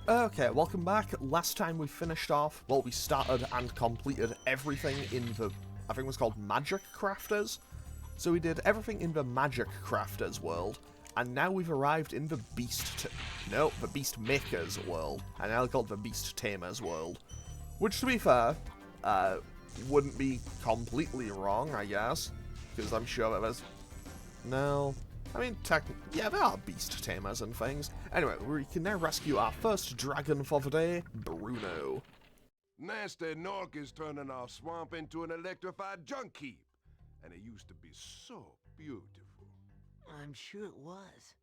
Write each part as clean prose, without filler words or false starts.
Okay, welcome back. Last time we finished off, well, we started and completed everything in the, I think it was called Magic Crafters. So we did everything in the Magic Crafters world, and now we've arrived in the the Beast Makers world, and now called the Beast Tamers world. Which, to be fair, wouldn't be completely wrong, I guess, because I'm sure that there's... No... I mean, yeah, there are beast tamers and things. Anyway, we can now rescue our first dragon for the day, Bruno. Nasty Nork is turning our swamp into an electrified junk heap. And it used to be so beautiful. I'm sure it was.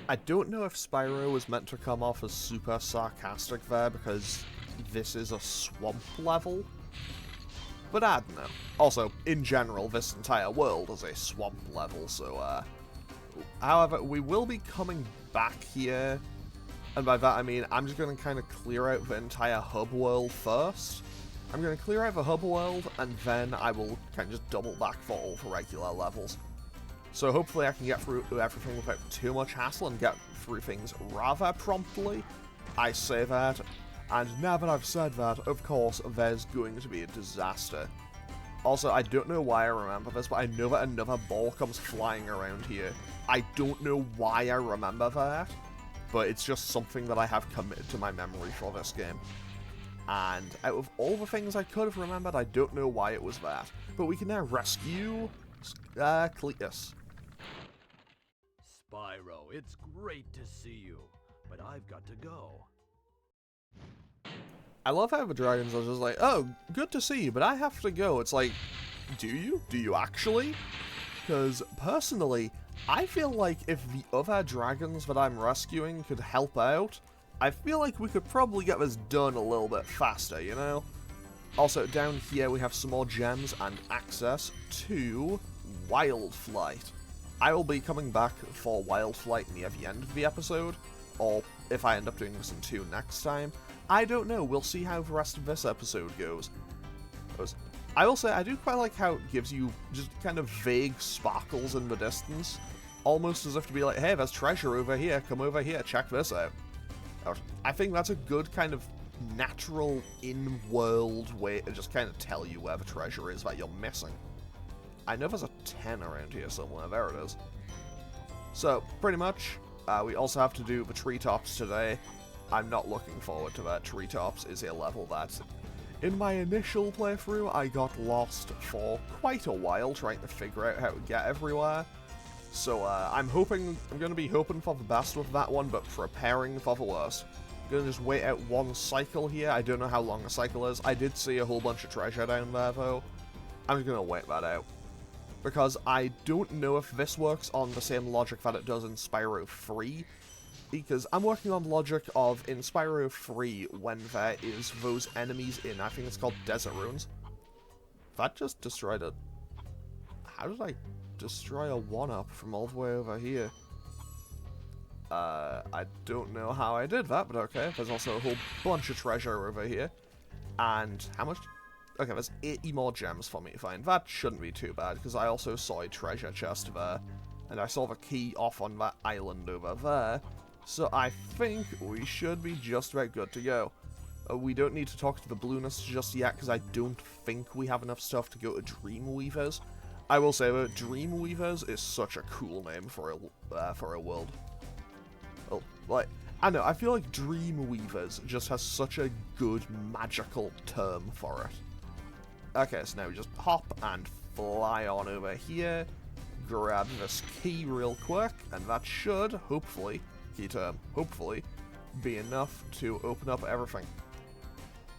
I don't know if Spyro was meant to come off as super sarcastic there, because this is a swamp level. But I don't know. Also, in general, this entire world is a swamp level, so, however, we will be coming back here, and by that I mean I'm just going to kind of clear out the entire hub world first. I'm going to clear out the hub world, and then I will kind of just double back for all the regular levels. So hopefully I can get through everything without too much hassle and get through things rather promptly. I say that. And now that I've said that, of course, there's going to be a disaster. Also, I don't know why I remember this, but I know that another ball comes flying around here. I don't know why I remember that, but it's just something that I have committed to my memory for this game. And out of all the things I could have remembered, I don't know why it was that. But we can now rescue Cletus. Spyro, it's great to see you, but I've got to go. I love how the dragons are just like, oh, good to see you, but I have to go. It's like, do you? Do you actually? Because, personally, I feel like if the other dragons that I'm rescuing could help out, I feel like we could probably get this done a little bit faster, you know? Also, down here we have some more gems and access to Wild Flight. I will be coming back for Wild Flight near the end of the episode, or if I end up doing this in 2 next time. I don't know, we'll see how the rest of this episode goes. I will say, I do quite like how it gives you just kind of vague sparkles in the distance. Almost as if to be like, hey, there's treasure over here, come over here, check this out. I think that's a good kind of natural, in-world way to just kind of tell you where the treasure is that you're missing. I know there's a 10 around here somewhere, there it is. So, pretty much, we also have to do the treetops today. I'm not looking forward to that. Treetops is a level that, in my initial playthrough, I got lost for quite a while trying to figure out how to get everywhere. So I'm going to be hoping for the best with that one, but preparing for the worst. I'm going to just wait out one cycle here. I don't know how long a cycle is. I did see a whole bunch of treasure down there, though. I'm just going to wait that out. Because I don't know if this works on the same logic that it does in Spyro 3. Because I'm working on the logic of, in Spyro 3, when there is those enemies in, I think it's called Desert Ruins. That just destroyed a... How did I destroy a 1-up from all the way over here? I don't know how I did that, but okay. There's also a whole bunch of treasure over here. And how much? Okay, there's 80 more gems for me to find. That shouldn't be too bad, because I also saw a treasure chest there. And I saw the key off on that island over there. So I think we should be just about good to go. We don't need to talk to the Blueness just yet, because I don't think we have enough stuff to go to Dreamweavers. I will say that Dreamweavers is such a cool name for a world. Well, like, I don't know, I feel like Dreamweavers just has such a good magical term for it. Okay, so now we just hop and fly on over here, grab this key real quick, and that should, hopefully, key term, hopefully, be enough to open up everything.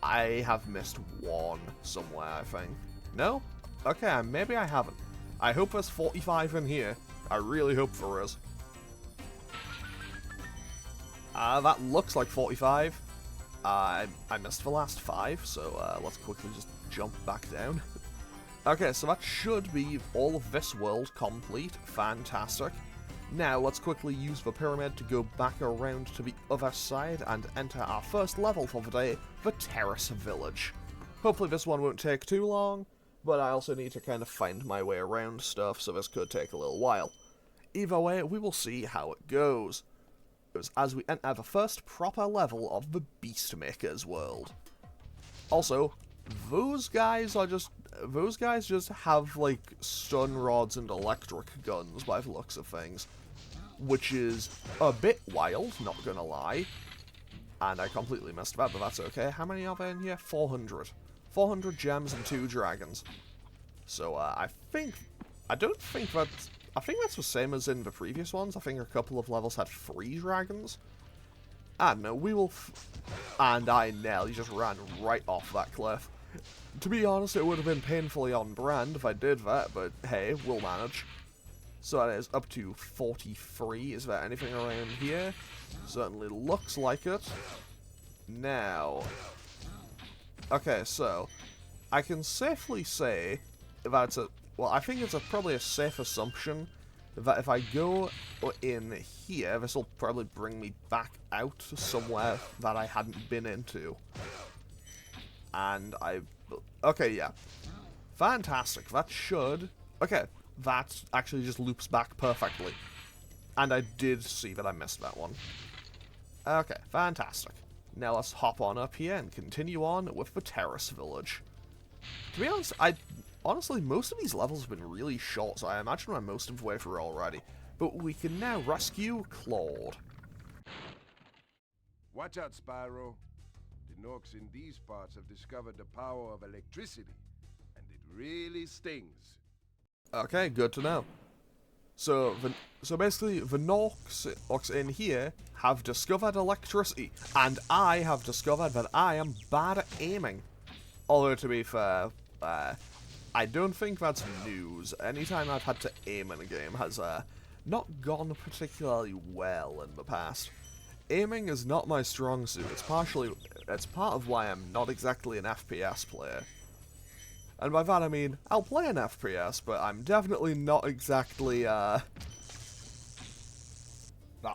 I have missed one somewhere, I think. No? Okay, maybe I haven't. I hope there's 45 in here. I really hope there is. That looks like 45. I missed the last 5, so let's quickly just jump back down. Okay, so that should be all of this world complete. Fantastic. Now, let's quickly use the pyramid to go back around to the other side and enter our first level for the day, the Terrace Village. Hopefully this one won't take too long, but I also need to kind of find my way around stuff, so this could take a little while. Either way, we will see how it goes. as we enter the first proper level of the Beastmaker's world. Also, those guys just have, like, stun rods and electric guns by the looks of things, which is a bit wild, not gonna lie. And I completely missed that, but that's okay. How many are there in here? 400. 400 gems and 2 dragons. So, I think that's the same as in the previous ones. I think a couple of levels had 3 dragons. And no, we will... And I nearly just ran right off that cliff. To be honest, it would have been painfully on brand if I did that, but hey, we'll manage. So that is up to 43. Is there anything around here? Certainly looks like it. Now... Okay, so... I can safely say that well, I think it's probably a safe assumption that if I go in here, this will probably bring me back out to somewhere that I hadn't been into. And okay, yeah. Fantastic. That should... Okay, that actually just loops back perfectly. And I did see that I missed that one. Okay, fantastic. Now let's hop on up here and continue on with the Terrace Village. To be honest, honestly, most of these levels have been really short, so I imagine we're most of the way through already. But we can now rescue Claude. Watch out, Spyro. The Norks in these parts have discovered the power of electricity, and it really stings. Okay, good to know. So basically, the Norks in here have discovered electricity, and I have discovered that I am bad at aiming. Although, to be fair, I don't think that's news. Anytime I've had to aim in a game has not gone particularly well in the past. Aiming is not my strong suit. It's part of why I'm not exactly an FPS player. And by that I mean, I'll play an FPS, but I'm definitely not exactly, That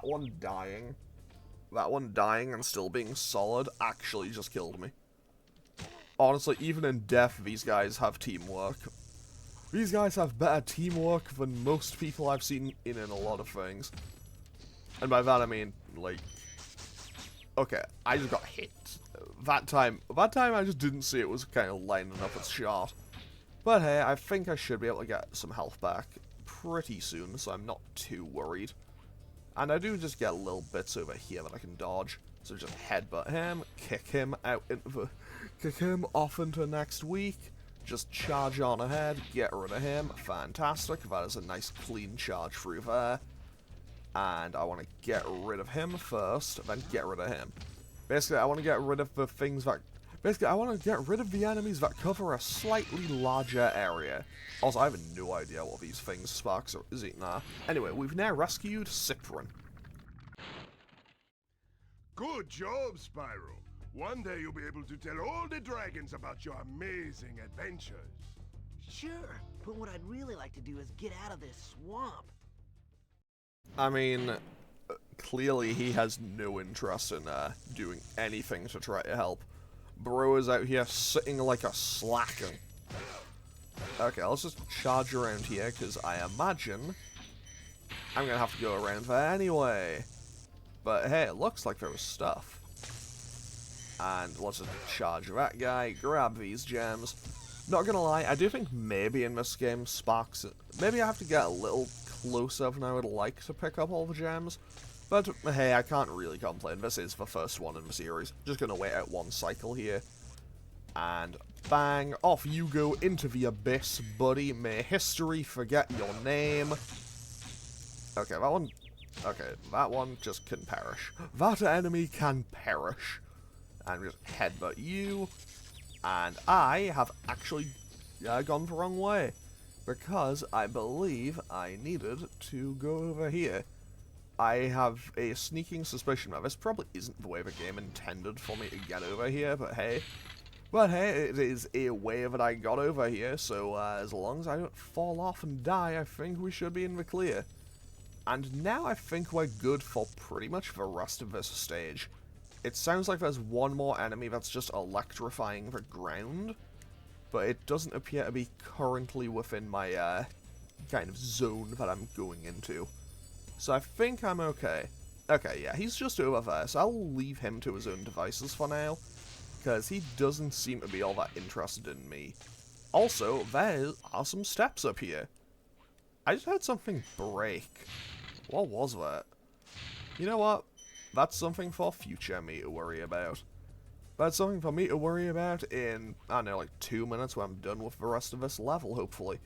one dying and still being solid actually just killed me. Honestly, even in death, these guys have teamwork. These guys have better teamwork than most people I've seen in a lot of things. And by that I mean, like... Okay, I just got hit. That time I just didn't see it was kind of lining up its shot. But hey, I think I should be able to get some health back pretty soon, so I'm not too worried. And I do just get little bits over here that I can dodge. So just headbutt him, kick him off into next week. Just charge on ahead, get rid of him. Fantastic. That is a nice clean charge through there. And I want to get rid of him first, then get rid of him. Basically, I want to get rid of the things that... Basically, I want to get rid of the enemies that cover a slightly larger area. Also, I have no idea what these things sparks are. Is it? Nah. Anyway, we've now rescued Cyprin. Good job, Spyro. One day you'll be able to tell all the dragons about your amazing adventures. Sure, but what I'd really like to do is get out of this swamp. I mean, clearly he has no interest in doing anything to try to help. Bro is out here sitting like a slacker. Okay, let's just charge around here, because I imagine I'm going to have to go around there anyway. But hey, it looks like there was stuff. And let's just charge that guy, grab these gems. Not gonna lie, I do think maybe in this game sparks... Maybe I have to get a little closer than I would like to pick up all the gems. But hey, I can't really complain. This is the first one in the series. Just gonna wait out one cycle here. And bang, off you go into the abyss, buddy. May history forget your name. Okay, that one... Okay, that one just can perish. That enemy can perish. And just headbutt you. And I have actually gone the wrong way. Because I believe I needed to go over here. I have a sneaking suspicion that this probably isn't the way the game intended for me to get over here, but hey. But hey, it is a way that I got over here, so as long as I don't fall off and die, I think we should be in the clear. And now I think we're good for pretty much the rest of this stage. It sounds like there's one more enemy that's just electrifying the ground, but it doesn't appear to be currently within my kind of zone that I'm going into. So I think I'm okay. Okay, yeah, he's just over there, so I'll leave him to his own devices for now, because he doesn't seem to be all that interested in me. Also, there are some steps up here. I just heard something break. What was that? You know what? That's something for future me to worry about. That's something for me to worry about in, I don't know, like 2 minutes when I'm done with the rest of this level, hopefully.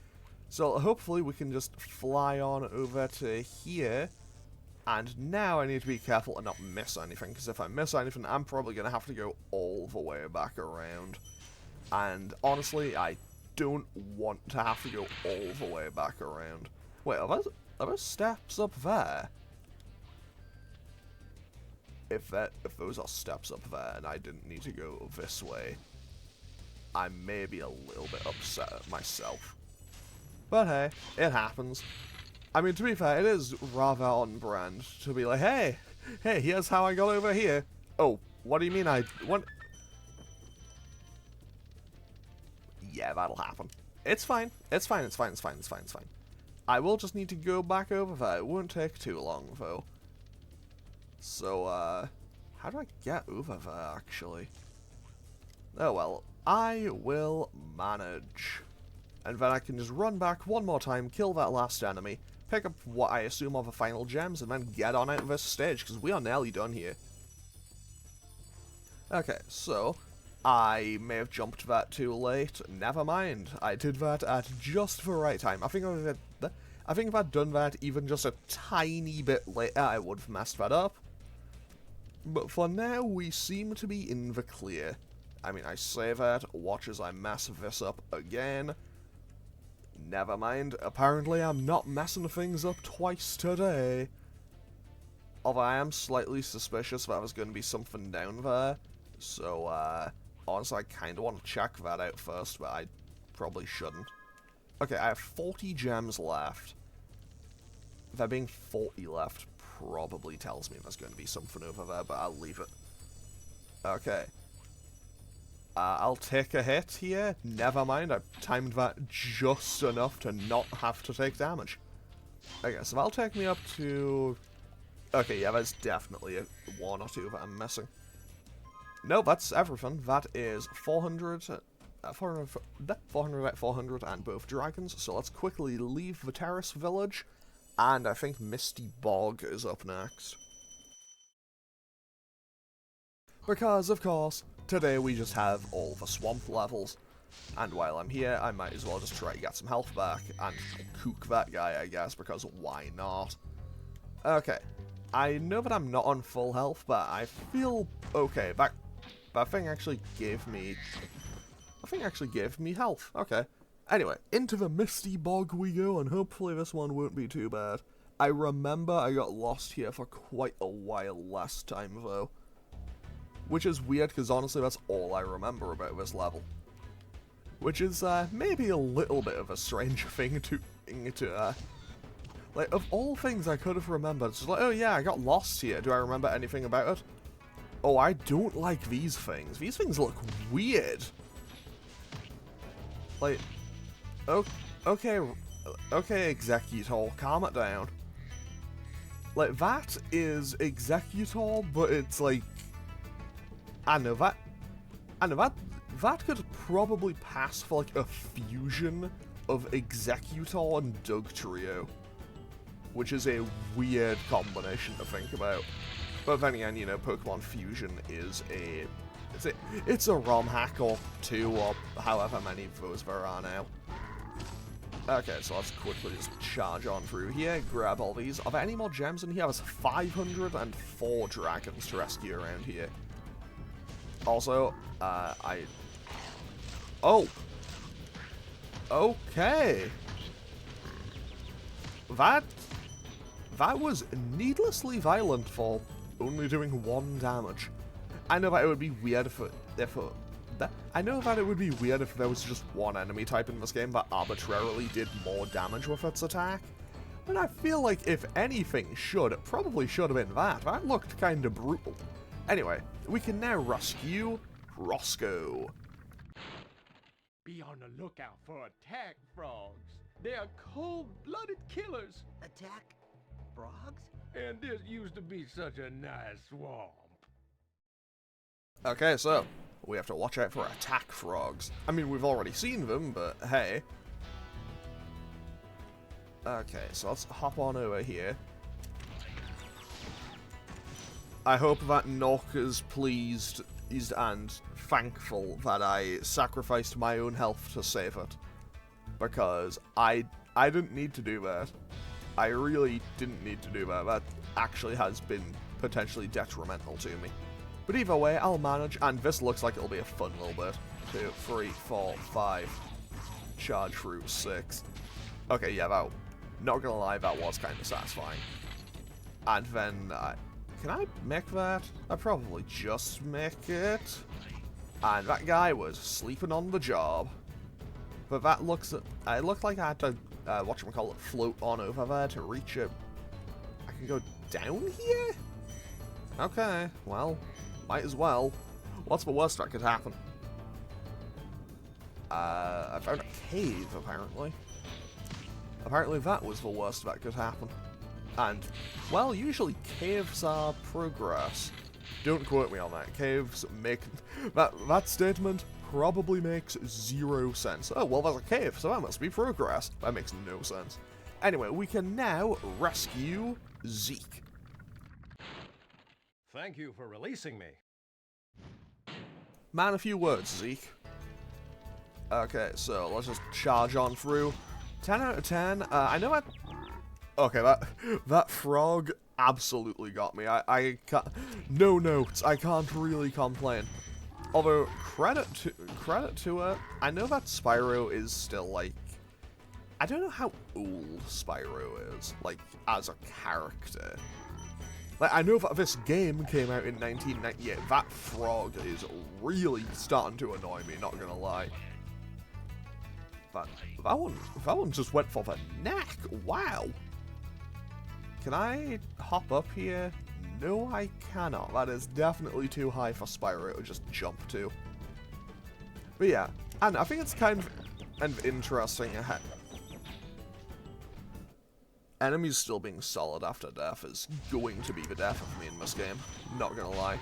So hopefully we can just fly on over to here. And now I need to be careful to not miss anything, because if I miss anything, I'm probably going to have to go all the way back around. And honestly, I don't want to have to go all the way back around. Wait, are there steps up there? If those are steps up there and I didn't need to go this way, I may be a little bit upset at myself. But hey, it happens. I mean, to be fair, it is rather on brand to be like, hey, here's how I got over here. Oh, what do you mean what? Yeah, that'll happen. It's fine. It's fine. It's fine. It's fine. It's fine. It's fine. I will just need to go back over there. It won't take too long, though. So, how do I get over there, actually? Oh, well, I will manage. And then I can just run back one more time, kill that last enemy, pick up what I assume are the final gems, and then get on out of this stage, because we are nearly done here. Okay, so, I may have jumped that too late. Never mind. I did that at just the right time. I think if I'd done that even just a tiny bit later, I would have messed that up. But for now, we seem to be in the clear. I mean, I say that, watch as I mess this up again. Never mind, apparently I'm not messing things up twice today. Although I am slightly suspicious that there's going to be something down there. So, honestly, I kind of want to check that out first, but I probably shouldn't. Okay, I have 40 gems left. There being 40 left probably tells me there's going to be something over there, but I'll leave it. Okay. I'll take a hit here. Never mind, I timed that just enough to not have to take damage. Okay, so that'll take me up to... Okay, yeah, there's definitely one or two that I'm missing. No, that's everything. That is 400 and both dragons. So let's quickly leave the terrace village. And I think Misty Bog is up next. Because, of course, today we just have all the swamp levels. And while I'm here, I might as well just try to get some health back and kook that guy, I guess, because why not? Okay. I know that I'm not on full health, but I feel okay. That thing actually gave me... I think actually gave me health. Okay. Anyway, into the Misty Bog we go, and hopefully this one won't be too bad. I remember I got lost here for quite a while last time, though. Which is weird, because honestly that's all I remember about this level. Which is, maybe a little bit of a strange thing to like, of all things I could have remembered, it's just like, oh yeah, I got lost here. Do I remember anything about it? Oh, I don't like these things. These things look weird. Like... Okay, Executor, calm it down. Like, that is Executor, but it's like... I know that could probably pass for, like, a fusion of Executor and Dugtrio. Which is a weird combination to think about. But then again, you know, Pokemon Fusion is a... It's a ROM hack or two, or however many of those there are now. Okay, so let's quickly just charge on through here, grab all these. Are there any more gems in here? There's 504 dragons to rescue around here. Also, Oh! Okay! That was needlessly violent for only doing 1 damage. I know that it would be weird if there was just one enemy type in this game that arbitrarily did more damage with its attack. But I feel like if anything it probably should have been that. That looked kinda brutal. Anyway, we can now rescue Roscoe. Be on the lookout for attack frogs. They are cold-blooded killers. Attack frogs? And this used to be such a nice swamp. Okay, so we have to watch out for attack frogs. I mean, we've already seen them, but hey. Okay, so let's hop on over here. I hope that Nock is pleased and thankful that I sacrificed my own health to save it. Because I didn't need to do that. I really didn't need to do that. That actually has been potentially detrimental to me. But either way, I'll manage, and this looks like it'll be a fun little bit. 2, 3, 4, 5. Charge through 6. Okay, yeah, that, not gonna lie, that was kind of satisfying. And then, can I make that? I probably just make it. And that guy was sleeping on the job. But that looks, it looked like I had to, whatchamacallit, float on over there to reach it. I can go down here? Okay, well, might as well. What's the worst that could happen? I found a cave, apparently. Apparently that was the worst that could happen. And, well, usually caves are progress. Don't quote me on that. Caves make... That statement probably makes 0 sense. Oh, well, there's a cave, so that must be progress. That makes no sense. Anyway, we can now rescue Zeke. Thank you for releasing me. Man, a few words, Zeke. Okay, so let's just charge on through. 10 out of 10. I know I... Okay, that frog absolutely got me. I can't... No notes. I can't really complain. Although, credit to it, I know that Spyro is still, like... I don't know how old Spyro is, like, as a character. Like, I know that this game came out in 1998. That frog is really starting to annoy me, not gonna lie. But that one just went for the neck. Wow. Can I hop up here? No, I cannot. That is definitely too high for Spyro to just jump to. But yeah, and I think it's kind of interesting. Enemies still being solid after death is going to be the death of me in this game. Not gonna lie.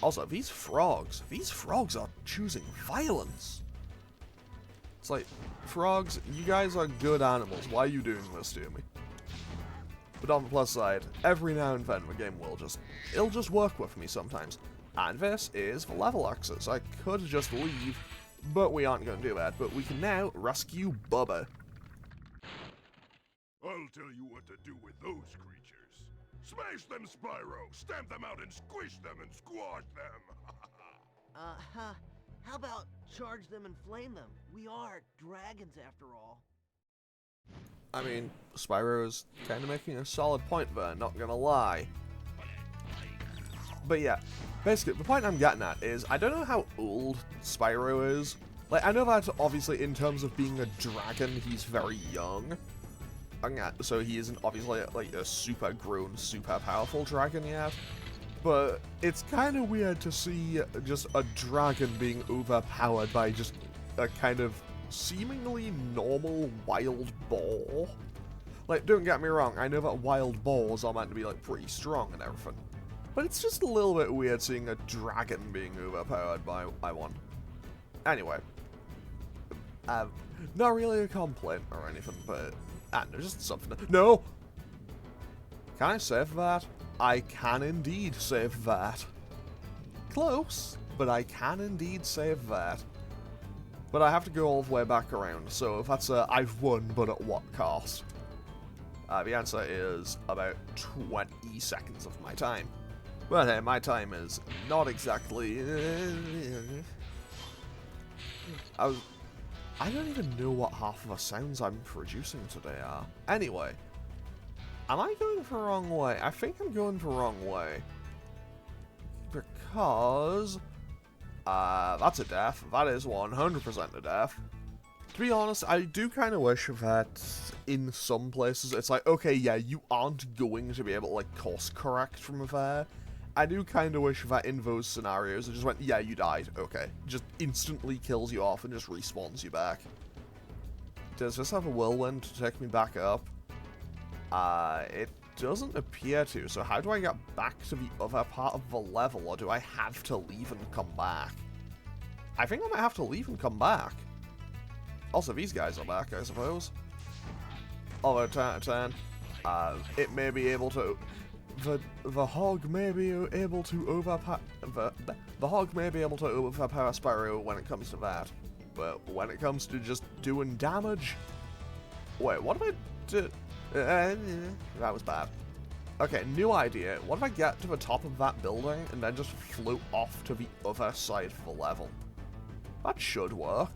Also, these frogs are choosing violence. It's like, frogs, you guys are good animals. Why are you doing this to me? But on the plus side, every now and then the game it'll just work with me sometimes. And this is the level access. I could just leave, but we aren't going to do that. But we can now rescue Bubba. I'll tell you what to do with those creatures. Smash them, Spyro! Stamp them out and squish them and squash them! How about charge them and flame them? We are dragons after all. I mean, Spyro is kind of making a solid point there, not gonna lie. But yeah, basically, the point I'm getting at is, I don't know how old Spyro is. Like, I know that, obviously, in terms of being a dragon, he's very young. So he isn't, obviously, like, a super grown, super powerful dragon yet. But it's kind of weird to see just a dragon being overpowered by just a kind of seemingly normal wild boar. Like, don't get me wrong, I know that wild boars are meant to be, like, pretty strong and everything. But it's just a little bit weird seeing a dragon being overpowered by one. Anyway. Not really a complaint or anything, but... there's just something... No! Can I save that? I can indeed save that. Close, but I can indeed save that. But I have to go all the way back around, so if that's a I've won, but at what cost? The answer is about 20 seconds of my time. But hey, my time is not exactly... I don't even know what half of the sounds I'm producing today are. Anyway. Am I going the wrong way? I think I'm going the wrong way. Because... that's a death. That is 100% a death. To be honest, I do kind of wish that in some places it's like, okay, yeah, you aren't going to be able to, like, course correct from there. I do kind of wish that in those scenarios it just went, yeah, you died, okay. Just instantly kills you off and just respawns you back. Does this have a whirlwind to take me back up? It doesn't appear to, so how do I get back to the other part of the level, or do I have to leave and come back? I think I might have to leave and come back. Also, these guys are back, I suppose. Although, turn. It may be able to... The hog may be able to overpower... The hog may be able to overpower Spyro when it comes to that. But when it comes to just doing damage... Wait, what if I did... that was bad. Okay, new idea. What if I get to the top of that building and then just float off to the other side of the level? That should work.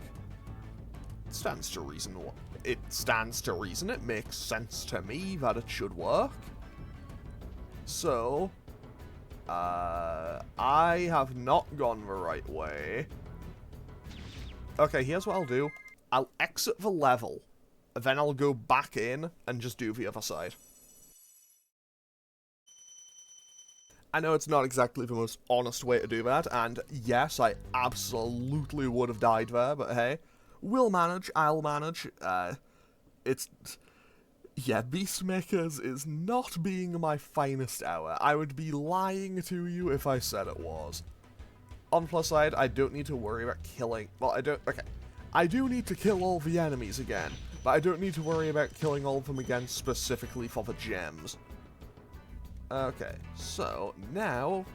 It stands to reason. It stands to reason. It makes sense to me that it should work. So, I have not gone the right way. Okay, here's what I'll do. I'll exit the level, then I'll go back in and just do the other side. I know it's not exactly the most honest way to do that, and yes, I absolutely would have died there, but hey, we'll manage, I'll manage. Yeah, Beastmakers is not being my finest hour. I would be lying to you if I said it was. On the plus side, I don't need to worry about killing... Well, I do need to kill all the enemies again, but I don't need to worry about killing all of them again specifically for the gems. Okay, so now,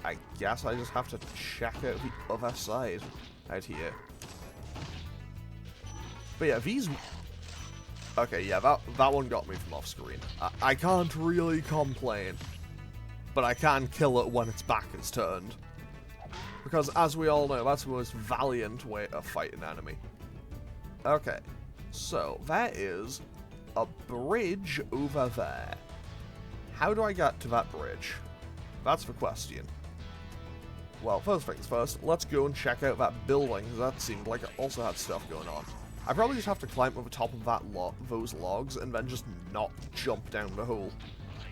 I guess I just have to check out the other side out here. But yeah, these... Okay, yeah, that one got me from off screen. I can't really complain, but I can kill it when its back is turned. Because, as we all know, that's the most valiant way to fight an enemy. Okay, so there is a bridge over there. How do I get to that bridge? That's the question. Well, first things first, let's go and check out that building, because that seemed like it also had stuff going on. I probably just have to climb over the top of that those logs and then just not jump down the hole.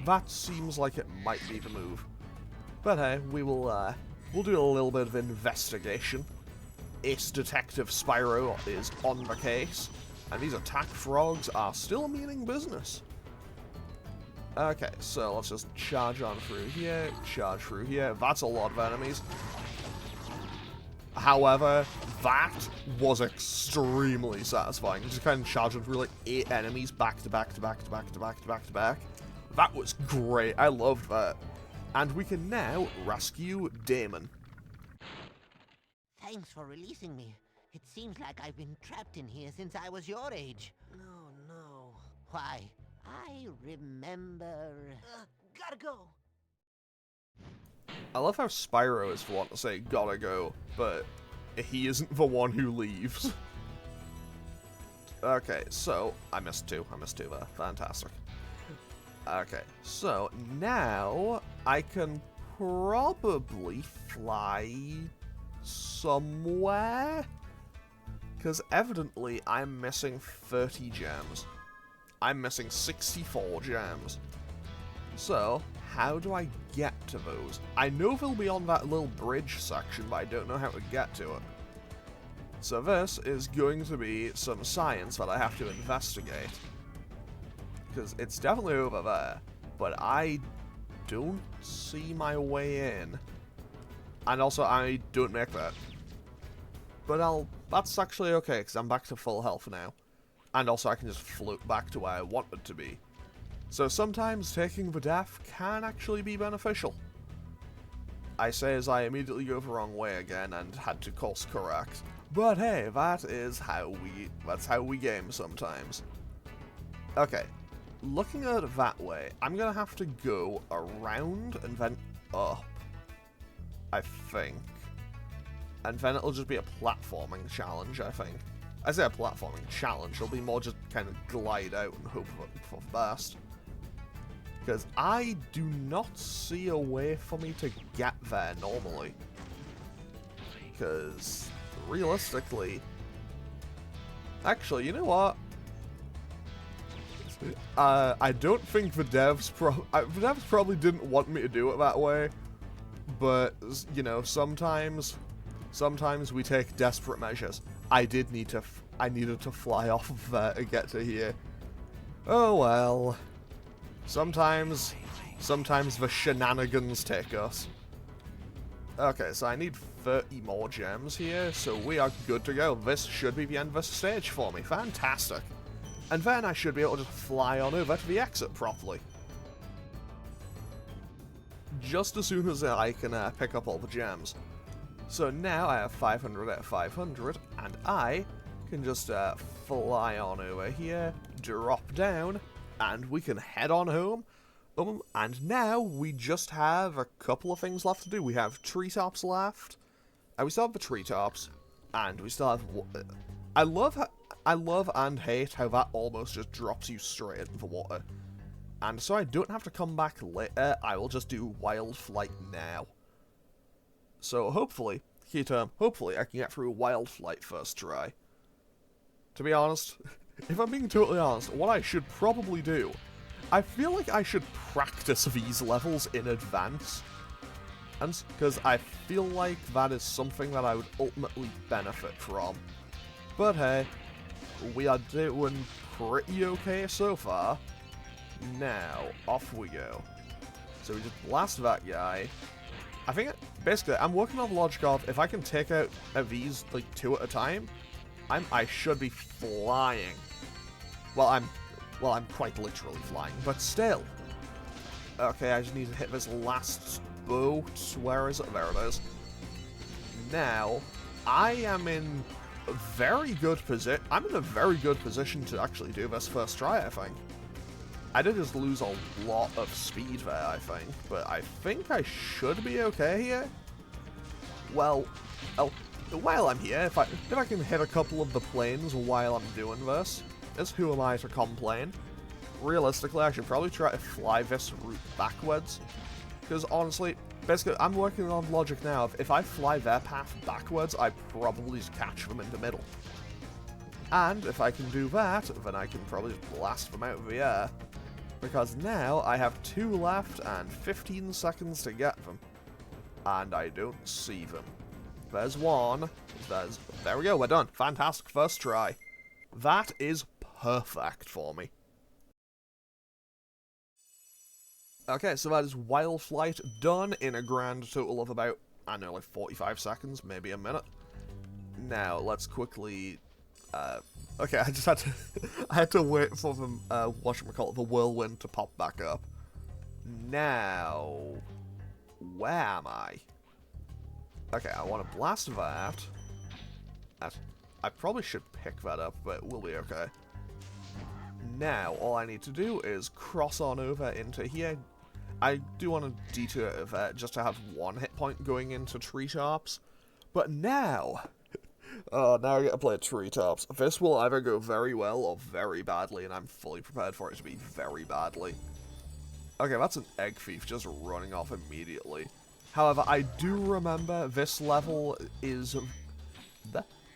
That seems like it might be the move. But hey, we'll do a little bit of investigation. Ace Detective Spyro is on the case, and these attack frogs are still meaning business. Okay, so let's just charge on through here, charge through here. That's a lot of enemies. However, that was extremely satisfying. Just kind of charging through like 8 enemies back to back to back to back to back to back to back. That was great. I loved that. And we can now rescue Damon. Thanks for releasing me. It seems like I've been trapped in here since I was your age. No. Why, I remember... Gotta go. I love how Spyro is the one to say gotta go, but he isn't the one who leaves. Okay, so I missed two there. Fantastic. Okay, so now I can probably fly somewhere, because evidently I'm missing 30 gems. I'm missing 64 gems. So, how do I get to those? I know they'll be on that little bridge section, but I don't know how to get to it. So this is going to be some science that I have to investigate. Because it's definitely over there, but I don't see my way in. And also, I don't make that. But that's actually okay, because I'm back to full health now. And also, I can just float back to where I wanted to be. So sometimes taking the death can actually be beneficial. I say as I immediately go the wrong way again and had to course correct. But hey, that's how we game sometimes. Okay, looking at it that way, I'm gonna have to go around and then up, I think. And then it'll just be a platforming challenge, I think. I say a platforming challenge, it'll be more just kind of glide out and hope for the best. Because I do not see a way for me to get there normally. Because, realistically... Actually, you know what? I don't think the devs probably didn't want me to do it that way. But, you know, sometimes we take desperate measures. I needed to fly off of there to get to here. Oh well. Sometimes the shenanigans take us. Okay, so I need 30 more gems here, so we are good to go. This should be the end of the stage for me. Fantastic. And then I should be able to just fly on over to the exit properly. Just as soon as I can pick up all the gems. So now I have 500 out of 500, and I can just fly on over here, drop down, and we can head on home. And now we just have a couple of things left to do. We have treetops left. We still have the treetops, and we still have... I love and hate how that almost just drops you straight into the water. And so I don't have to come back later, I will just do Wild Flight now. So hopefully, key term, hopefully I can get through Wild Flight first try. To be honest, if I'm being totally honest, what I should probably do, I feel like I should practice these levels in advance. And because I feel like that is something that I would ultimately benefit from. But hey, we are doing pretty okay so far. Now, off we go. So we just blast that guy. I think, basically, I'm working on the logic of, if I can take out these, like, 2 at a time, I should be flying. Well, I'm quite literally flying, but still. Okay, I just need to hit this last boat. Where is it? There it is. Now, I am in a very good position. I'm in a very good position to actually do this first try, I think. I did just lose a lot of speed there, I think, but I think I should be okay here. Well, while I'm here, if I can hit a couple of the planes while I'm doing this, who am I to complain? Realistically, I should probably try to fly this route backwards, because honestly, basically, I'm working on logic now. If I fly their path backwards, I probably just catch them in the middle. And if I can do that, then I can probably just blast them out of the air. Because now I have 2 left and 15 seconds to get them. And I don't see them. There's one. There we go, we're done. Fantastic first try. That is perfect for me. Okay, so that is Wild Flight done in a grand total of about, I don't know, like 45 seconds, maybe a minute. Now, let's quickly... okay, I just had to... I had to wait for the, whatchamacallit, the whirlwind to pop back up. Now... Where am I? Okay, I want to blast that. I probably should pick that up, but we'll be okay. Now, all I need to do is cross on over into here. I do want to detour there just to have 1 hit point going into treetops. But now... oh, now I get to play treetops. This will either go very well or very badly, and I'm fully prepared for it to be very badly. Okay, that's an egg thief just running off immediately. However, I do remember this level is...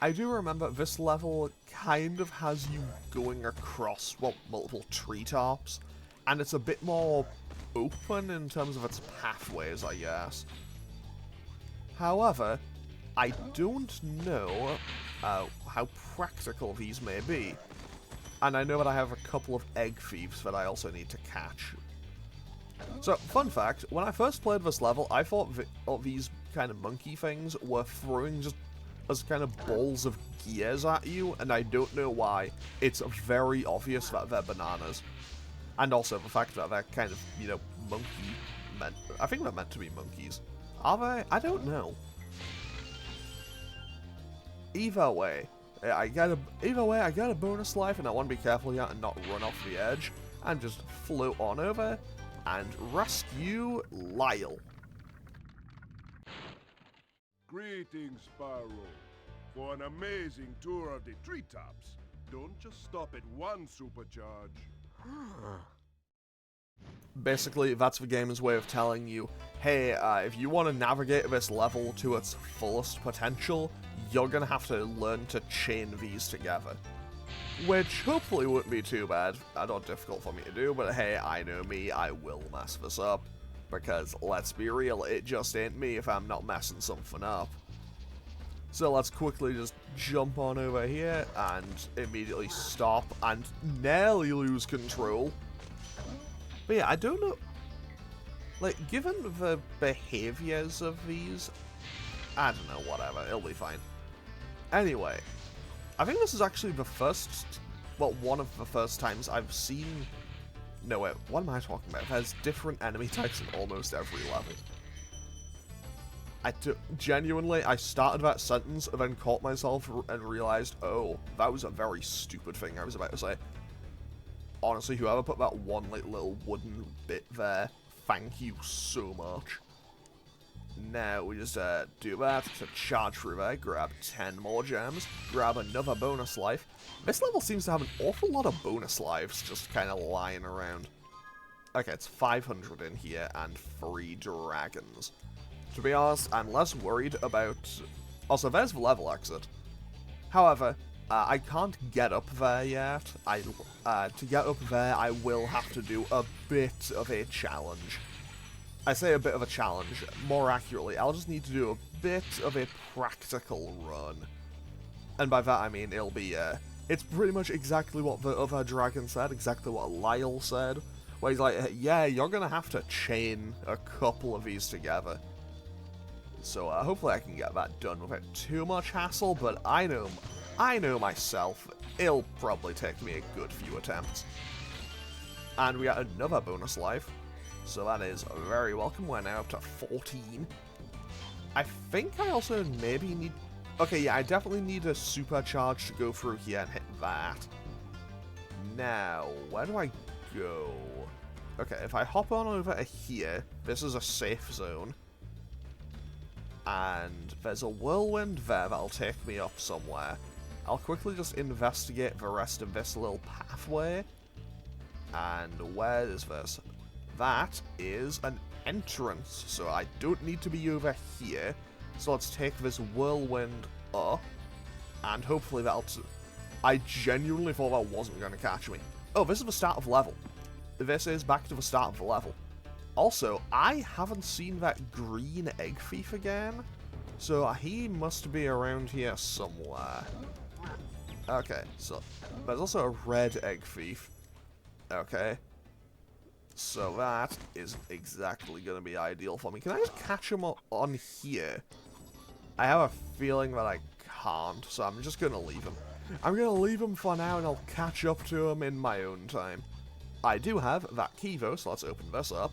I do remember this level kind of has you going across, well, multiple treetops, and it's a bit more open in terms of its pathways, I guess. However, I don't know how practical these may be, and I know that I have a couple of egg thieves that I also need to catch. So, fun fact, when I first played this level, I thought these kind of monkey things were throwing just as kind of balls of gears at you, and I don't know why. It's very obvious that they're bananas. And also the fact that they're kind of, you know, I think they're meant to be monkeys. Are they? I don't know. Either way, I got a bonus life, and I want to be careful here and not run off the edge, and just float on over and rescue Lyle. Greetings, Spyro. For an amazing tour of the treetops, don't just stop at one supercharge. Basically, that's the game's way of telling you, hey, if you want to navigate this level to its fullest potential, you're going to have to learn to chain these together. Which hopefully wouldn't be too bad, not difficult for me to do, but hey, I know me, I will mess this up. Because, let's be real, it just ain't me if I'm not messing something up. So let's quickly just jump on over here and immediately stop and nearly lose control. But yeah, I don't know. Like, given the behaviors of these, I don't know, whatever, it'll be fine. Anyway, I think this is actually the first, well, one of the first times I've seen, no wait, what am I talking about? There's different enemy types in almost every level. Genuinely, I started that sentence and then caught myself and realized, oh, that was a very stupid thing I was about to say. Honestly, whoever put that one like little wooden bit there, thank you so much. Now we just do that to charge through there, grab 10 more gems, grab another bonus life. This level seems to have an awful lot of bonus lives just kind of lying around. Okay, it's 500 in here and 3 dragons. To be honest, I'm less worried about... Also, there's the level exit. However, I can't get up there yet. To get up there, I will have to do a bit of a challenge. I say a bit of a challenge. More accurately, I'll just need to do a bit of a practical run. And by that, I mean it'll be, it's pretty much exactly what the other dragon said, exactly what Lyle said. Where he's like, yeah, you're gonna have to chain a couple of these together. So hopefully I can get that done without too much hassle, but I know myself, it'll probably take me a good few attempts. And we got another bonus life, so that is very welcome. We're now up to 14. I think I also maybe need... Okay, yeah, I definitely need a supercharge to go through here and hit that. Now, where do I go? Okay, if I hop on over to here, this is a safe zone. And there's a whirlwind there that'll take me up somewhere. I'll quickly just investigate the rest of this little pathway. And where is this? That is an entrance, so I don't need to be over here. So let's take this whirlwind up, and hopefully that'll... I genuinely thought that wasn't going to catch me. Oh, this is the start of level. This is back to the start of the level. Also, I haven't seen that green egg thief again, so he must be around here somewhere. Okay, so there's also a red egg thief. Okay. So that is exactly going to be ideal for me. Can I just catch him on here? I have a feeling that I can't, so I'm just going to leave him. I'm going to leave him for now, and I'll catch up to him in my own time. I do have that key, though, so let's open this up.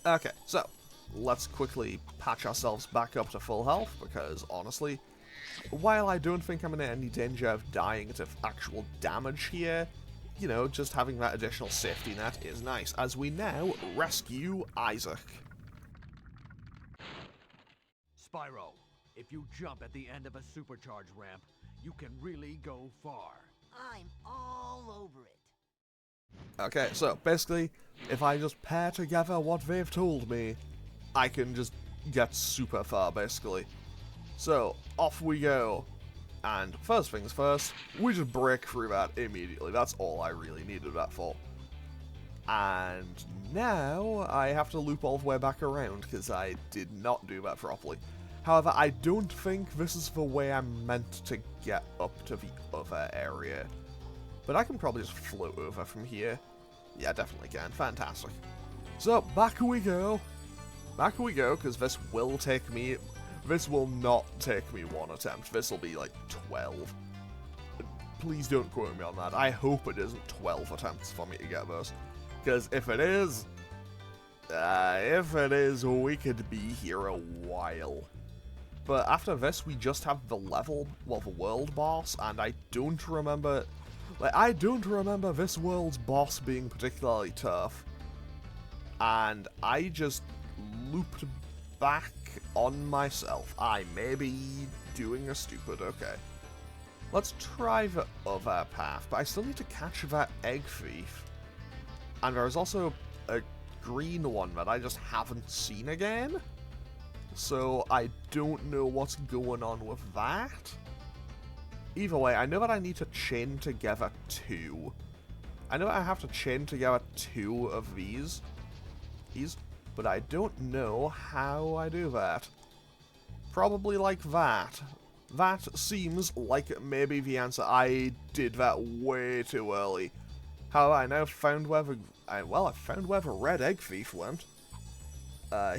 Okay, so let's quickly patch ourselves back up to full health, because honestly, while I don't think I'm in any danger of dying to actual damage here, you know, just having that additional safety net is nice, as we now rescue Isaac. Spyro, if you jump at the end of a supercharge ramp, you can really go far. I'm all over it. Okay, so basically, if I just pair together what they've told me, I can just get super far, basically. So, off we go. And first things first, we just break through that immediately. That's all I really needed that for. And now I have to loop all the way back around, because I did not do that properly. However, I don't think this is the way I'm meant to get up to the other area. But I can probably just float over from here. Yeah, definitely can. Fantastic. So, back we go. Back we go, because this will take me... This will not take me one attempt. This will be like 12. Please don't quote me on that. I hope it isn't 12 attempts for me to get this. Because if it is, we could be here a while. But after this, we just have the level, well, the world boss, and I don't remember... Like, I don't remember this world's boss being particularly tough. And I just looped back on myself. I may be doing a stupid, okay. Let's try the other path, but I still need to catch that egg thief. And there's also a green one that I just haven't seen again. So I don't know what's going on with that. Either way, I know that I need to chain together 2. I know that I have to chain together 2 of these, but I don't know how I do that. Probably like that. That seems like maybe the answer. I did that way too early. However, I now found where the... I found where the red egg thief went.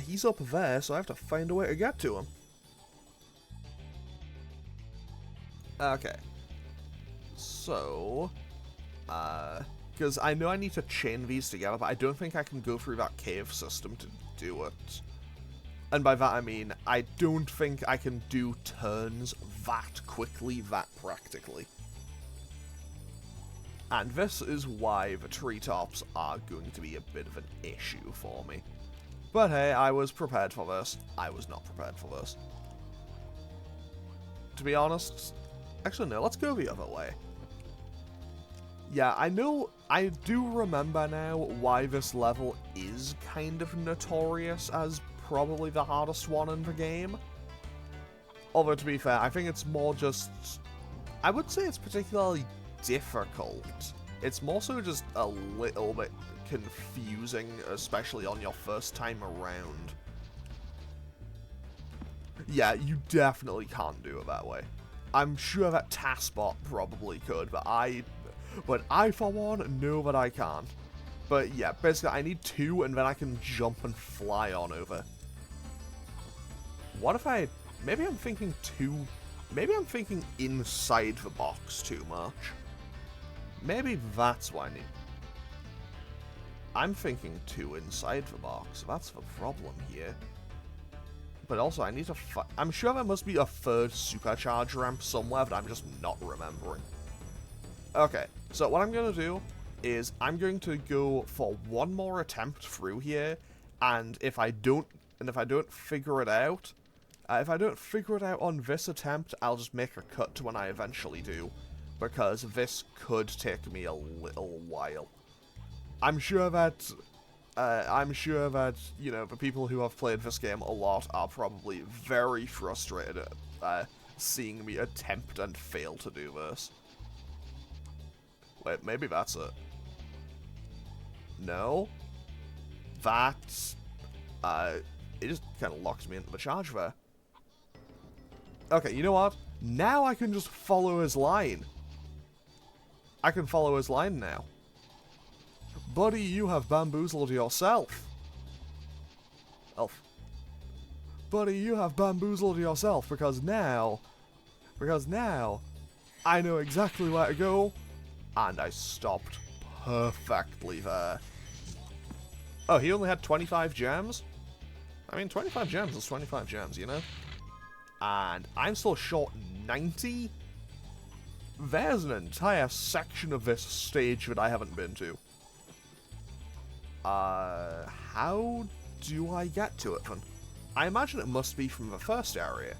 He's up there, so I have to find a way to get to him. Okay. So... because I know I need to chain these together, but I don't think I can go through that cave system to do it. And by that I mean, I don't think I can do turns that quickly, that practically. And this is why the treetops are going to be a bit of an issue for me. But hey, I was prepared for this. I was not prepared for this. To be honest... Actually, no, let's go the other way. Yeah, I do remember now why this level is kind of notorious as probably the hardest one in the game. Although, to be fair, I think it's more just... I would say it's particularly difficult. It's more so just a little bit confusing, especially on your first time around. Yeah, you definitely can't do it that way. I'm sure that Taskbot probably could, but I for one, know that I can't. But yeah, basically I need 2 and then I can jump and fly on over. What if maybe I'm thinking inside the box too much. Maybe that's what I need. I'm thinking 2 inside the box, that's the problem here. But also I need to I'm sure there must be a 3rd supercharge ramp somewhere that I'm just not remembering. Okay, so what I'm going to do is I'm going to go for one more attempt through here, and if I don't figure it out, on this attempt, I'll just make a cut to when I eventually do, because this could take me a little while. I'm sure that, you know, the people who have played this game a lot are probably very frustrated at seeing me attempt and fail to do this. Wait, maybe that's it. No? That's... it just kind of locks me into the charge there. Okay, you know what? Now I can just follow his line. I can follow his line now. Buddy, you have bamboozled yourself. Elf. Buddy, you have bamboozled yourself because now I know exactly where to go. And I stopped perfectly there. Oh, he only had 25 gems? I mean, 25 gems is 25 gems, you know? And I'm still short 90? There's an entire section of this stage that I haven't been to. How do I get to it then? I imagine it must be from the first area.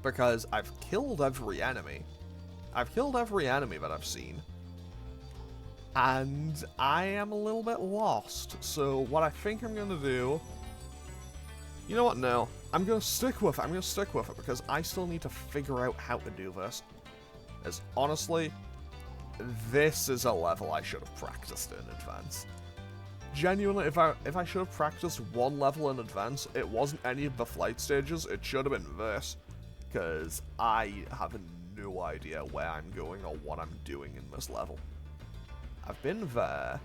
Because I've killed every enemy. I've killed every enemy that I've seen. And I am a little bit lost. So what I think I'm going to do... You know what? No. I'm going to stick with it. I'm going to stick with it because I still need to figure out how to do this. As honestly, this is a level I should have practiced in advance. Genuinely, if I should have practiced one level in advance, it wasn't any of the flight stages. It should have been this. Because I have no idea where I'm going or what I'm doing in this level. I've been there.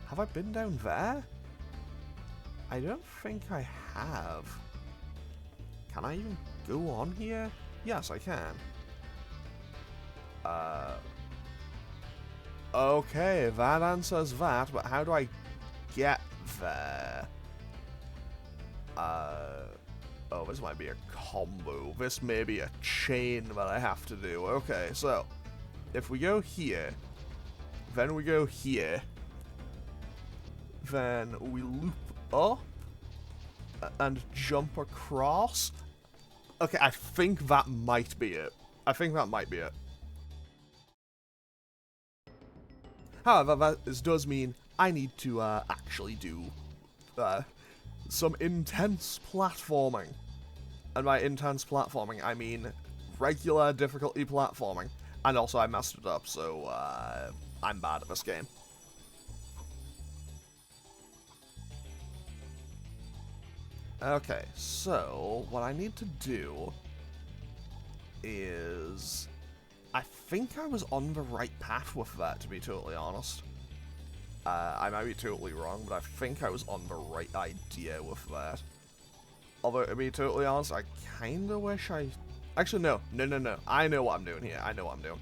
Have I been down there? I don't think I have. Can I even go on here? Yes, I can. Okay, that answers that, but how do I get there? Oh, this might be a combo. This may be a chain that I have to do. Okay, so, if we go here, then we go here, then we loop up, and jump across. Okay, I think that might be it. I think that might be it. However, this does mean I need to actually do some intense platforming. And by intense platforming, I mean regular difficulty platforming. And also I messed it up, so I'm bad at this game. Okay, so what I need to do is I think I was on the right path with that, to be totally honest. I might be totally wrong, but I think I was on the right idea with that. Although, to be totally honest, I kinda wish I... Actually, no. I know what I'm doing here. I know what I'm doing.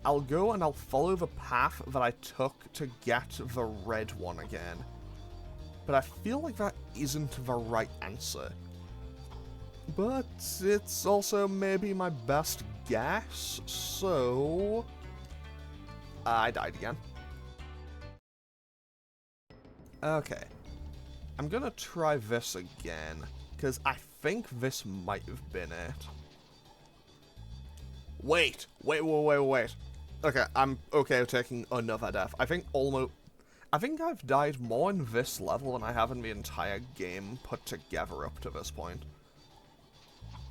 I'll go and I'll follow the path that I took to get the red one again. But I feel like that isn't the right answer. But it's also maybe my best guess, so... I died again. Okay. I'm gonna try this again, because I think this might have been it. Wait. Okay, I'm okay with taking another death. I think I've died more in this level than I have in the entire game put together up to this point.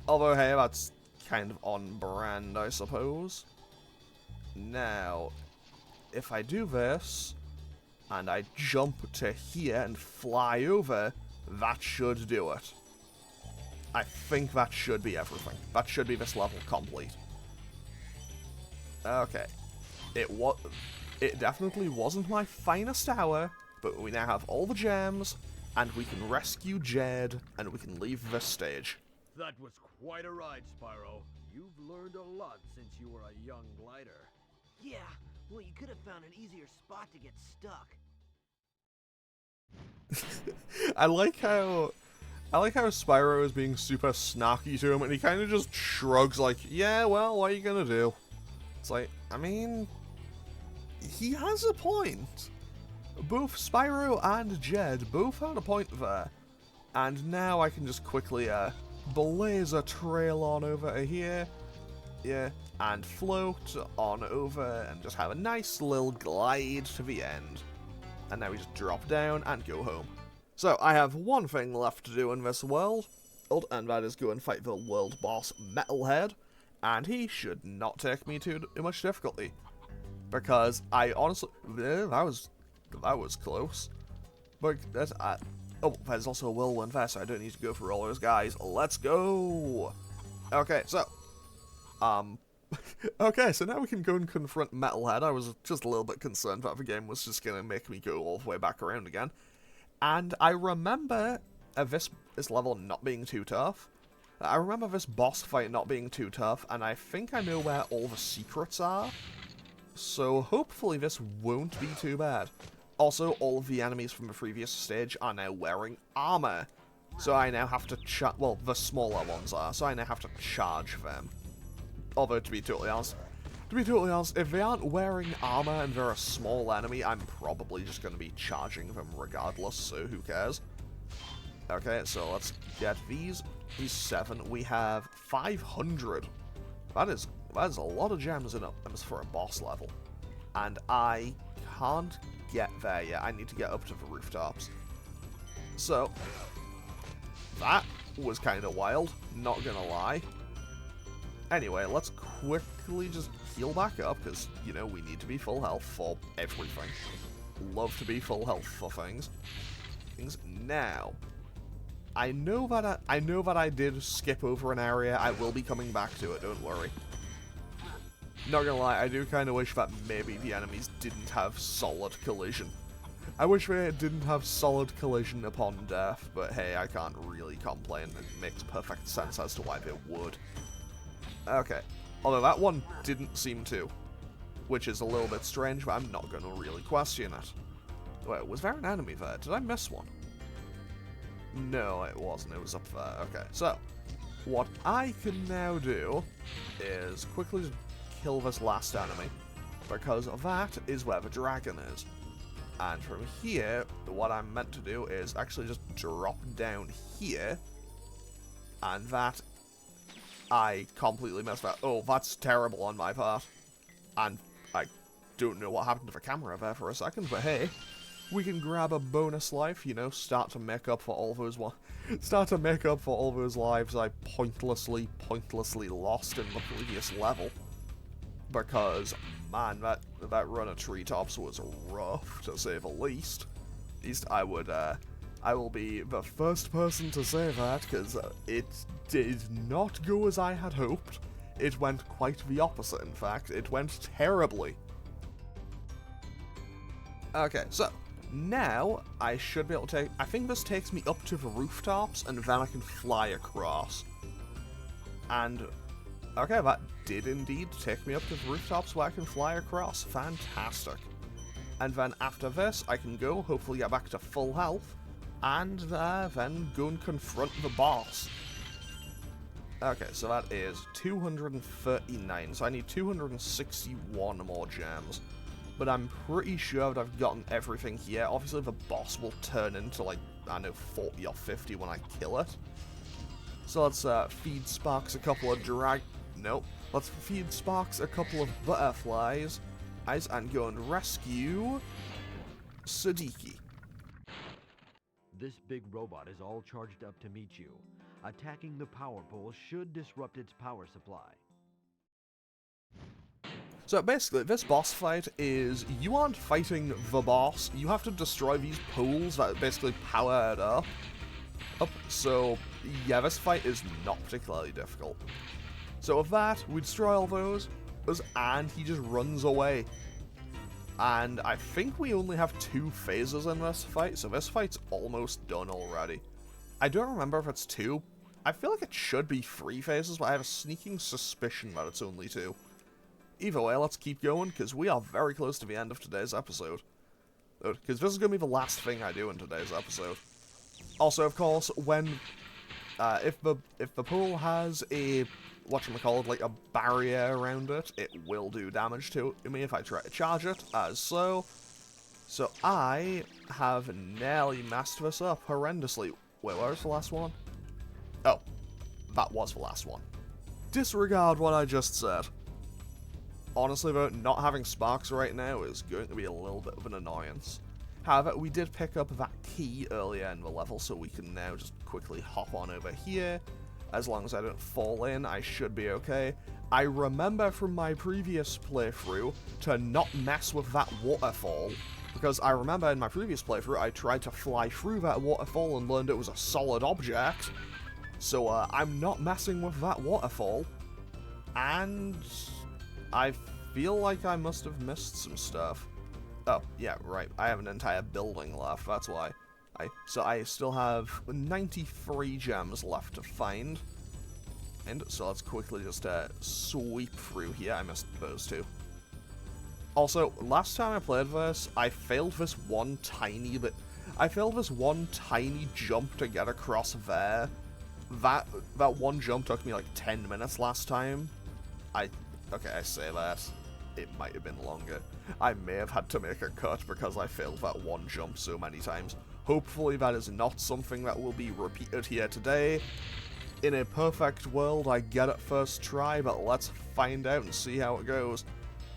Although, hey, that's kind of on brand, I suppose. Now, if I do this, and I jump to here and fly over, that should do it. I think that should be everything. That should be this level complete. Okay. It definitely wasn't my finest hour, but we now have all the gems, and we can rescue Jed, and we can leave this stage. That was quite a ride, Spyro. You've learned a lot since you were a young glider. Yeah, well, you could have found an easier spot to get stuck. I like how Spyro is being super snarky to him, and he kind of just shrugs like, yeah, well, what are you gonna do? It's like, I mean, he has a point. Both Spyro and Jed both had a point there. And now I can just quickly blaze a trail on over here. Yeah, and float on over and just have a nice little glide to the end. And now we just drop down and go home. So, I have one thing left to do in this world, and that is go and fight the world boss Metalhead, and he should not take me too much difficulty. Because I honestly... that was close. But that's... oh, there's also a whirlwind there, so I don't need to go through all those guys. Let's go! Okay, so... okay, so now we can go and confront Metalhead. I was just a little bit concerned that the game was just going to make me go all the way back around again. And I remember this level not being too tough. I remember this boss fight not being too tough, and I think I know where all the secrets are. So hopefully this won't be too bad. Also, all of the enemies from the previous stage are now wearing armor. So I now have to well, the smaller ones are, so I now have to charge them. Although, to be totally honest, if they aren't wearing armor and they're a small enemy, I'm probably just going to be charging them regardless, so who cares? Okay, so let's get these 7. We have 500. That is a lot of gems in it for a boss level. And I can't get there yet. I need to get up to the rooftops. So, that was kind of wild, not gonna lie. Anyway, let's quickly just heal back up, because, you know, we need to be full health for everything. Love to be full health for things. Now, I know that I did skip over an area. I will be coming back to it, don't worry. Not gonna lie, I do kind of wish that maybe the enemies didn't have solid collision. I wish they didn't have solid collision upon death, but hey, I can't really complain. It makes perfect sense as to why they would. Okay, although that one didn't seem to, which is a little bit strange, but I'm not going to really question it. Wait, was there an enemy there? Did I miss one? No, it wasn't. It was up there. Okay, so what I can now do is quickly just kill this last enemy, because that is where the dragon is. And from here, what I'm meant to do is actually just drop down here, and that... I completely messed up. Oh, that's terrible on my part. And I don't know what happened to the camera there for a second, but hey, we can grab a bonus life, you know, start to make up for all those lives I pointlessly lost in the previous level. Because, man, that run of treetops was rough, to say the least. At least I will be the first person to say that, because it did not go as I had hoped. it went quite the opposite, in fact. It went terribly. Okay, so, now I should be able to take... I think this takes me up to the rooftops, and then I can fly across. And, okay, that did indeed take me up to the rooftops where I can fly across. Fantastic. And then after this, I can go, hopefully get back to full health, and then go and confront the boss. Okay, so that is 239, so I need 261 more gems. But I'm pretty sure that I've gotten everything here. Obviously, the boss will turn into, like, I don't know, 40 or 50 when I kill it. So let's feed Sparks a couple of Nope. Let's feed Sparks a couple of butterflies, and go and rescue Siddiqui. This big robot is all charged up to meet you. Attacking the power pole should disrupt its power supply. So basically, this boss fight is, you aren't fighting the boss, you have to destroy these poles that basically power it up. So, yeah, this fight is not particularly difficult. So with that, we destroy all those, and he just runs away. And I think we only have 2 phases in this fight, so this fight's almost done already. I don't remember if it's 2. I feel like it should be 3 phases, but I have a sneaking suspicion that it's only 2. Either way, let's keep going, because we are very close to the end of today's episode. Because this is going to be the last thing I do in today's episode. Also, of course, when... if the pool has a... whatchamacallit, like a barrier around it, it will do damage to me if I try to charge it, as so. So I have nearly messed this up horrendously. Wait, where's the last one? Oh, that was the last one. Disregard what I just said. Honestly though, not having Sparks right now is going to be a little bit of an annoyance. However, we did pick up that key earlier in the level, so we can now just quickly hop on over here. As long as I don't fall in, I should be okay. I remember from my previous playthrough to not mess with that waterfall, because I remember in my previous playthrough I tried to fly through that waterfall and learned it was a solid object. So I'm not messing with that waterfall. And I feel like I must have missed some stuff. Oh, yeah, right. I have an entire building left, that's why. So I still have 93 gems left to find. And so let's quickly just sweep through here. I missed those 2. Also, last time I played this, I failed this one tiny bit. I failed this one tiny jump to get across there. That one jump took me like 10 minutes last time. Okay, I say that. It might have been longer. I may have had to make a cut because I failed that one jump so many times. Hopefully that is not something that will be repeated here today. In a perfect world, I get it first try, but let's find out and see how it goes.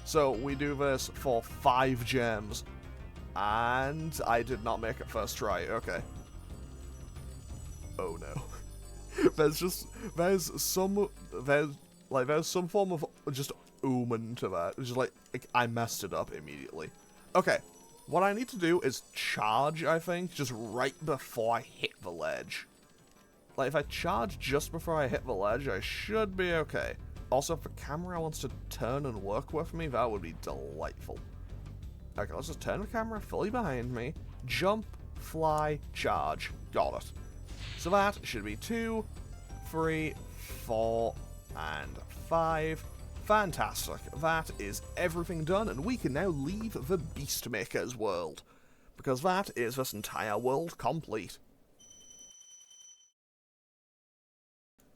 So, we do this for 5 gems. And I did not make it first try, okay. Oh no. there's some form of just omen to that. It's just like, I messed it up immediately. Okay. What I need to do is charge, I think, just right before I hit the ledge. Like, if I charge just before I hit the ledge, I should be okay. Also, if the camera wants to turn and work with me, that would be delightful. Okay, let's just turn the camera fully behind me. Jump, fly, charge. Got it. So that should be 2, 3, 4, and 5. Fantastic. That is everything done, and we can now leave the Beastmaker's world. Because that is this entire world complete.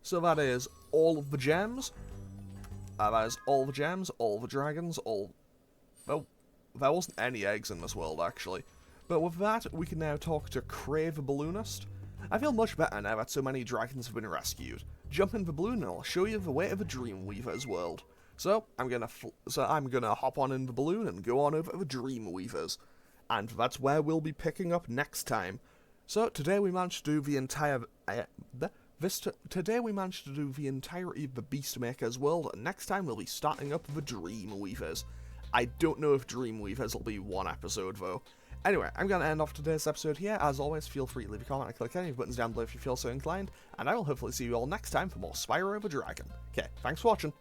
So that is all of the gems. That is all the gems, all the dragons, all... Well, there wasn't any eggs in this world, actually. But with that, we can now talk to Crave the Balloonist. I feel much better now that so many dragons have been rescued. Jump in the balloon and I'll show you the way to the Dreamweaver's world. So, I'm gonna hop on in the balloon and go on over to the Dreamweavers. And that's where we'll be picking up next time. So, today we managed to do the entire... Today we managed to do the entirety of the Beastmaker's world, and next time we'll be starting up the Dreamweavers. I don't know if Dreamweavers will be one episode, though. Anyway, I'm going to end off today's episode here. As always, feel free to leave a comment and click any of the buttons down below if you feel so inclined, and I will hopefully see you all next time for more Spyro the Dragon. Okay, thanks for watching.